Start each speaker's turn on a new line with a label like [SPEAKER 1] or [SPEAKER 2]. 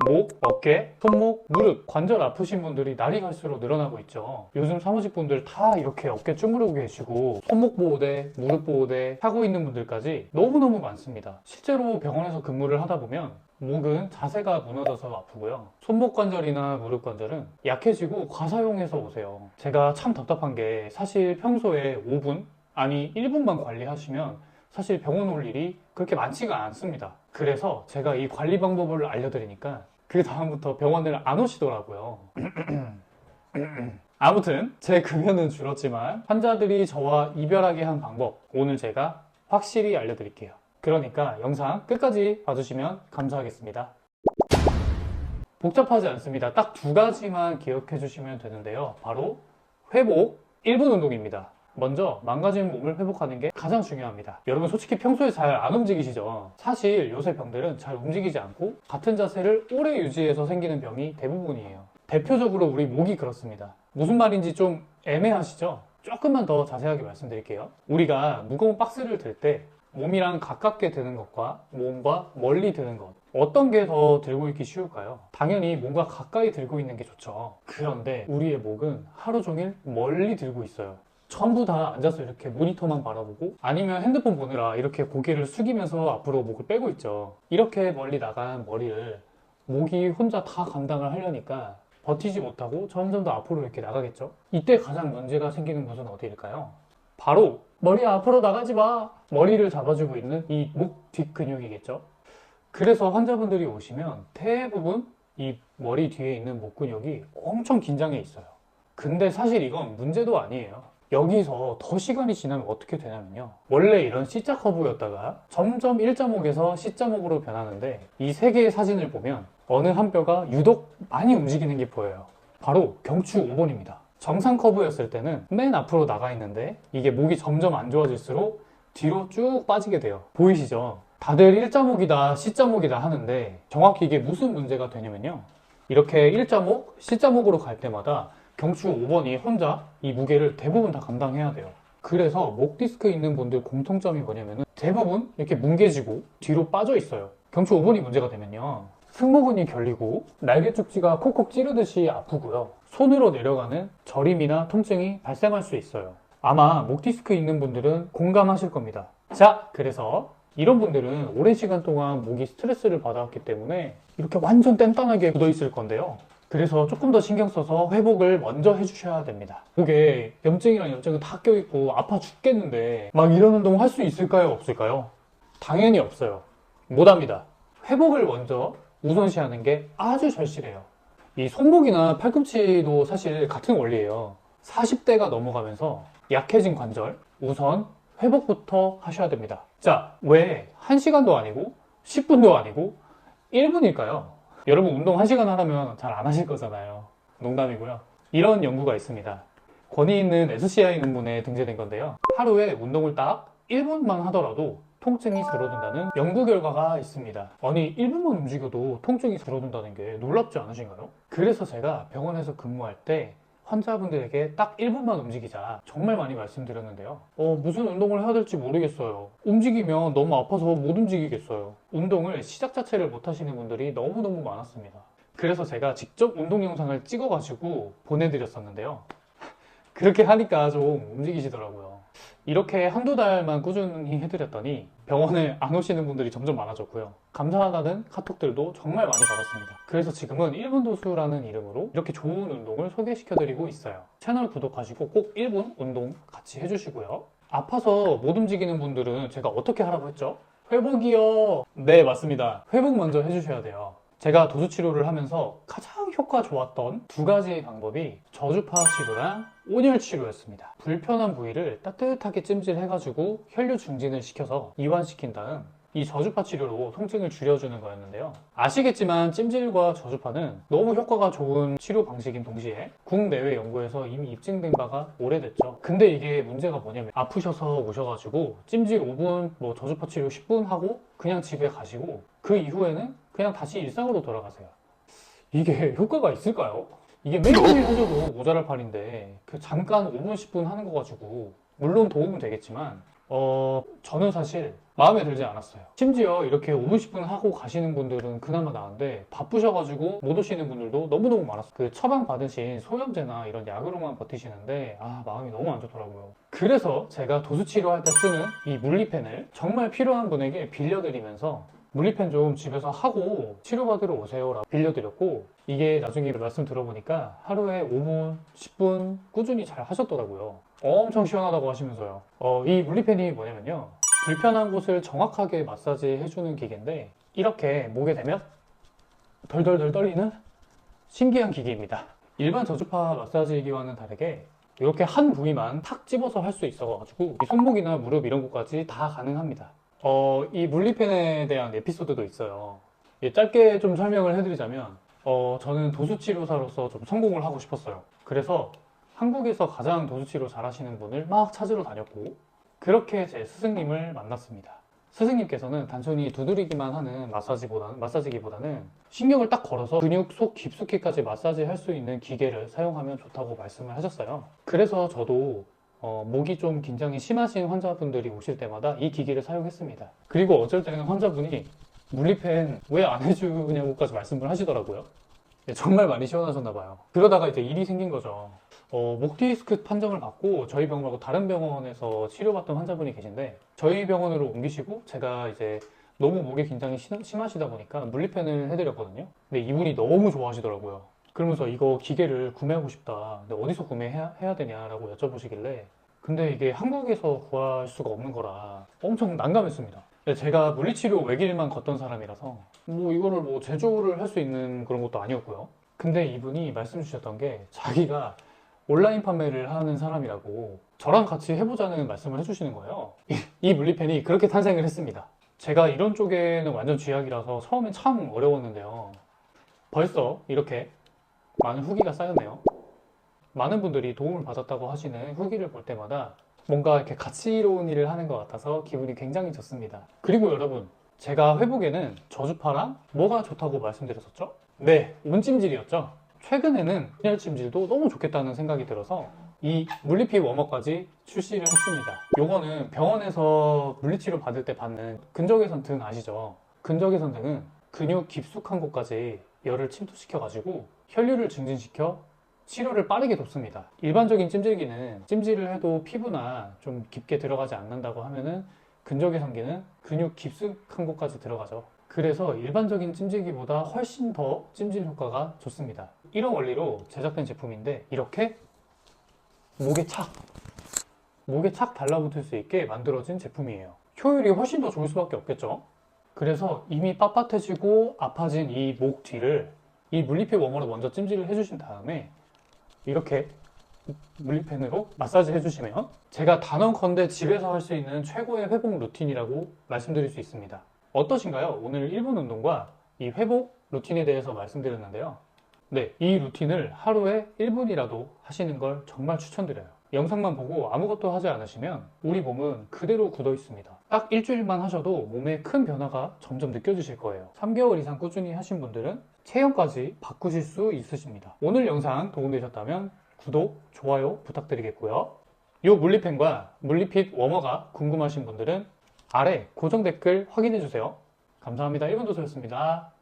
[SPEAKER 1] 목, 어깨, 손목, 무릎, 관절 아프신 분들이 날이 갈수록 늘어나고 있죠. 요즘 사무직 분들 다 이렇게 어깨 주무르고 계시고 손목 보호대, 무릎 보호대 하고 있는 분들까지 너무너무 많습니다. 실제로 병원에서 근무를 하다 보면 목은 자세가 무너져서 아프고요. 손목 관절이나 무릎 관절은 약해지고 과사용해서 오세요. 제가 참 답답한 게 사실 평소에 5분, 아니 1분만 관리하시면 사실 병원 올 일이 그렇게 많지가 않습니다. 그래서 제가 이 관리 방법을 알려드리니까 그 다음부터 병원을 안 오시더라고요. 아무튼 제 금연은 줄었지만 환자들이 저와 이별하게 한 방법 오늘 제가 확실히 알려드릴게요. 그러니까 영상 끝까지 봐주시면 감사하겠습니다. 복잡하지 않습니다. 딱 두 가지만 기억해 주시면 되는데요. 바로 회복 1분 운동입니다. 먼저 망가진 몸을 회복하는 게 가장 중요합니다. 여러분 솔직히 평소에 잘 안 움직이시죠? 사실 요새 병들은 잘 움직이지 않고 같은 자세를 오래 유지해서 생기는 병이 대부분이에요. 대표적으로 우리 목이 그렇습니다. 무슨 말인지 좀 애매하시죠? 조금만 더 자세하게 말씀드릴게요. 우리가 무거운 박스를 들 때 몸이랑 가깝게 드는 것과 몸과 멀리 드는 것 어떤 게 더 들고 있기 쉬울까요? 당연히 몸과 가까이 들고 있는 게 좋죠. 그런데 우리의 목은 하루 종일 멀리 들고 있어요. 전부 다 앉아서 이렇게 모니터만 바라보고 아니면 핸드폰 보느라 이렇게 고개를 숙이면서 앞으로 목을 빼고 있죠. 이렇게 멀리 나간 머리를 목이 혼자 다 감당을 하려니까 버티지 못하고 점점 더 앞으로 이렇게 나가겠죠. 이때 가장 문제가 생기는 곳은 어디일까요? 바로 머리 앞으로 나가지 마! 머리를 잡아주고 있는 이 목 뒷 근육이겠죠. 그래서 환자분들이 오시면 대부분 이 머리 뒤에 있는 목 근육이 엄청 긴장해 있어요. 근데 사실 이건 문제도 아니에요. 여기서 더 시간이 지나면 어떻게 되냐면요. 원래 이런 C자 커브였다가 점점 일자목에서 C자목으로 변하는데 이 세 개의 사진을 보면 어느 한 뼈가 유독 많이 움직이는 게 보여요. 바로 경추 5번입니다. 정상 커브였을 때는 맨 앞으로 나가 있는데 이게 목이 점점 안 좋아질수록 뒤로 쭉 빠지게 돼요. 보이시죠? 다들 일자목이다, C자목이다 하는데 정확히 이게 무슨 문제가 되냐면요. 이렇게 일자목, C자목으로 갈 때마다 경추 5번이 혼자 이 무게를 대부분 다 감당해야 돼요. 그래서 목 디스크 있는 분들 공통점이 뭐냐면 대부분 이렇게 뭉개지고 뒤로 빠져 있어요. 경추 5번이 문제가 되면요. 승모근이 결리고 날개 쪽지가 콕콕 찌르듯이 아프고요. 손으로 내려가는 저림이나 통증이 발생할 수 있어요. 아마 목 디스크 있는 분들은 공감하실 겁니다. 자, 그래서 이런 분들은 오랜 시간 동안 목이 스트레스를 받아왔기 때문에 이렇게 완전 뗀단하게 굳어 있을 건데요. 그래서 조금 더 신경 써서 회복을 먼저 해주셔야 됩니다. 목에 염증이랑 염증은 다 껴있고 아파 죽겠는데 막 이런 운동 할 수 있을까요? 없을까요? 당연히 없어요. 못합니다. 회복을 먼저 우선시하는 게 아주 절실해요. 이 손목이나 팔꿈치도 사실 같은 원리예요. 40대가 넘어가면서 약해진 관절 우선 회복부터 하셔야 됩니다. 자, 왜 1시간도 아니고 10분도 아니고 1분일까요? 여러분 운동 1시간 하라면 잘 안 하실 거잖아요. 농담이고요. 이런 연구가 있습니다. 권위 있는 SCI 논문에 등재된 건데요. 하루에 운동을 딱 1분만 하더라도 통증이 줄어든다는 연구 결과가 있습니다. 아니 1분만 움직여도 통증이 줄어든다는 게 놀랍지 않으신가요? 그래서 제가 병원에서 근무할 때 환자분들에게 딱 1분만 움직이자 정말 많이 말씀드렸는데요. 무슨 운동을 해야 될지 모르겠어요. 움직이면 너무 아파서 못 움직이겠어요. 운동을 시작 자체를 못 하시는 분들이 너무너무 많았습니다. 그래서 제가 직접 운동 영상을 찍어가지고 보내드렸었는데요. 그렇게 하니까 좀 움직이시더라고요. 이렇게 한두 달만 꾸준히 해드렸더니 병원에 안 오시는 분들이 점점 많아졌고요. 감사하다는 카톡들도 정말 많이 받았습니다. 그래서 지금은 1분 도수라는 이름으로 이렇게 좋은 운동을 소개시켜드리고 있어요. 채널 구독하시고 꼭 1분 운동 같이 해주시고요. 아파서 못 움직이는 분들은 제가 어떻게 하라고 했죠? 회복이요. 네, 맞습니다. 회복 먼저 해주셔야 돼요. 제가 도수 치료를 하면서 가장 효과 좋았던 두 가지의 방법이 저주파 치료랑 온열 치료였습니다. 불편한 부위를 따뜻하게 찜질해가지고 혈류 증진을 시켜서 이완시킨 다음 이 저주파 치료로 통증을 줄여주는 거였는데요. 아시겠지만 찜질과 저주파는 너무 효과가 좋은 치료 방식인 동시에 국내외 연구에서 이미 입증된 바가 오래됐죠. 근데 이게 문제가 뭐냐면 아프셔서 오셔가지고 찜질 5분, 뭐 저주파 치료 10분 하고 그냥 집에 가시고 그 이후에는 그냥 다시 일상으로 돌아가세요. 이게 효과가 있을까요? 이게 매일매일 해줘도 모자랄 판인데 그 잠깐 5분, 10분 하는 거 가지고 물론 도움은 되겠지만 저는 사실 마음에 들지 않았어요. 심지어 이렇게 5분, 10분 하고 가시는 분들은 그나마 나은데 바쁘셔가지고 못 오시는 분들도 너무너무 많았어요. 그 처방 받으신 소염제나 이런 약으로만 버티시는데 마음이 너무 안 좋더라고요. 그래서 제가 도수치료할 때 쓰는 이 물리펜을 정말 필요한 분에게 빌려드리면서 물리펜 좀 집에서 하고 치료받으러 오세요라고 빌려드렸고, 이게 나중에 말씀 들어보니까 하루에 5분, 10분 꾸준히 잘 하셨더라고요. 엄청 시원하다고 하시면서요. 이 물리펜이 뭐냐면요, 불편한 곳을 정확하게 마사지 해주는 기계인데, 이렇게 목에 대면 덜덜덜 떨리는 신기한 기계입니다. 일반 저주파 마사지기와는 다르게 이렇게 한 부위만 탁 집어서 할 수 있어가지고 손목이나 무릎 이런 곳까지 다 가능합니다. 이 물리펜에 대한 에피소드도 있어요. 짧게 좀 설명을 해드리자면, 저는 도수치료사로서 좀 성공을 하고 싶었어요. 그래서 한국에서 가장 도수치료 잘하시는 분을 막 찾으러 다녔고, 그렇게 제 스승님을 만났습니다. 스승님께서는 단순히 두드리기만 하는 마사지기보다는 신경을 딱 걸어서 근육 속 깊숙이까지 마사지 할 수 있는 기계를 사용하면 좋다고 말씀을 하셨어요. 그래서 저도 목이 좀 긴장이 심하신 환자분들이 오실 때마다 이 기기를 사용했습니다. 그리고 어쩔 때는 환자분이 물리펜 왜 안 해주냐고까지 말씀을 하시더라고요. 정말 많이 시원하셨나 봐요. 그러다가 이제 일이 생긴 거죠. 목 디스크 판정을 받고 저희 병원 말고 다른 병원에서 치료받던 환자분이 계신데, 저희 병원으로 옮기시고 제가 이제 너무 목에 긴장이 심하시다 보니까 물리펜을 해드렸거든요. 근데 이분이 너무 좋아하시더라고요. 그러면서 이거 기계를 구매하고 싶다. 근데 어디서 구매해야 되냐라고 여쭤보시길래, 근데 이게 한국에서 구할 수가 없는 거라 엄청 난감했습니다. 제가 물리치료 외길만 걷던 사람이라서 이거를 제조를 할 수 있는 그런 것도 아니었고요. 근데 이분이 말씀 주셨던 게, 자기가 온라인 판매를 하는 사람이라고 저랑 같이 해보자는 말씀을 해주시는 거예요. 이 물리펜이 그렇게 탄생을 했습니다. 제가 이런 쪽에는 완전 쥐약이라서 처음엔 참 어려웠는데요. 벌써 이렇게 많은 후기가 쌓였네요. 많은 분들이 도움을 받았다고 하시는 후기를 볼 때마다 뭔가 이렇게 가치로운 일을 하는 것 같아서 기분이 굉장히 좋습니다. 그리고 여러분, 제가 회복에는 저주파랑 뭐가 좋다고 말씀드렸었죠? 네, 온찜질이었죠. 최근에는 온열 찜질도 너무 좋겠다는 생각이 들어서 이 물리피 워머까지 출시를 했습니다. 요거는 병원에서 물리치료 받을 때 받는 근적외선 등 아시죠? 근적외선 등은 근육 깊숙한 곳까지 열을 침투시켜가지고 혈류를 증진시켜 치료를 빠르게 돕습니다. 일반적인 찜질기는 찜질을 해도 피부나 좀 깊게 들어가지 않는다고 하면은, 근적외선기는 근육 깊숙한 곳까지 들어가죠. 그래서 일반적인 찜질기보다 훨씬 더 찜질 효과가 좋습니다. 이런 원리로 제작된 제품인데, 이렇게 목에 착 달라붙을 수 있게 만들어진 제품이에요. 효율이 훨씬 더 좋을 수밖에 없겠죠. 그래서 이미 빳빳해지고 아파진 이 목 뒤를 이 물리피 워머로 먼저 찜질을 해주신 다음에 이렇게 물리펜으로 마사지 해주시면, 제가 단언컨대 집에서 할 수 있는 최고의 회복 루틴이라고 말씀드릴 수 있습니다. 어떠신가요? 오늘 1분 운동과 이 회복 루틴에 대해서 말씀드렸는데요. 네, 이 루틴을 하루에 1분이라도 하시는 걸 정말 추천드려요. 영상만 보고 아무것도 하지 않으시면 우리 몸은 그대로 굳어 있습니다. 딱 일주일만 하셔도 몸에 큰 변화가 점점 느껴지실 거예요. 3개월 이상 꾸준히 하신 분들은 체형까지 바꾸실 수 있으십니다. 오늘 영상 도움되셨다면 구독, 좋아요 부탁드리겠고요. 이 물리펜과 물리핏 워머가 궁금하신 분들은 아래 고정 댓글 확인해주세요. 감사합니다. 1분 도서였습니다.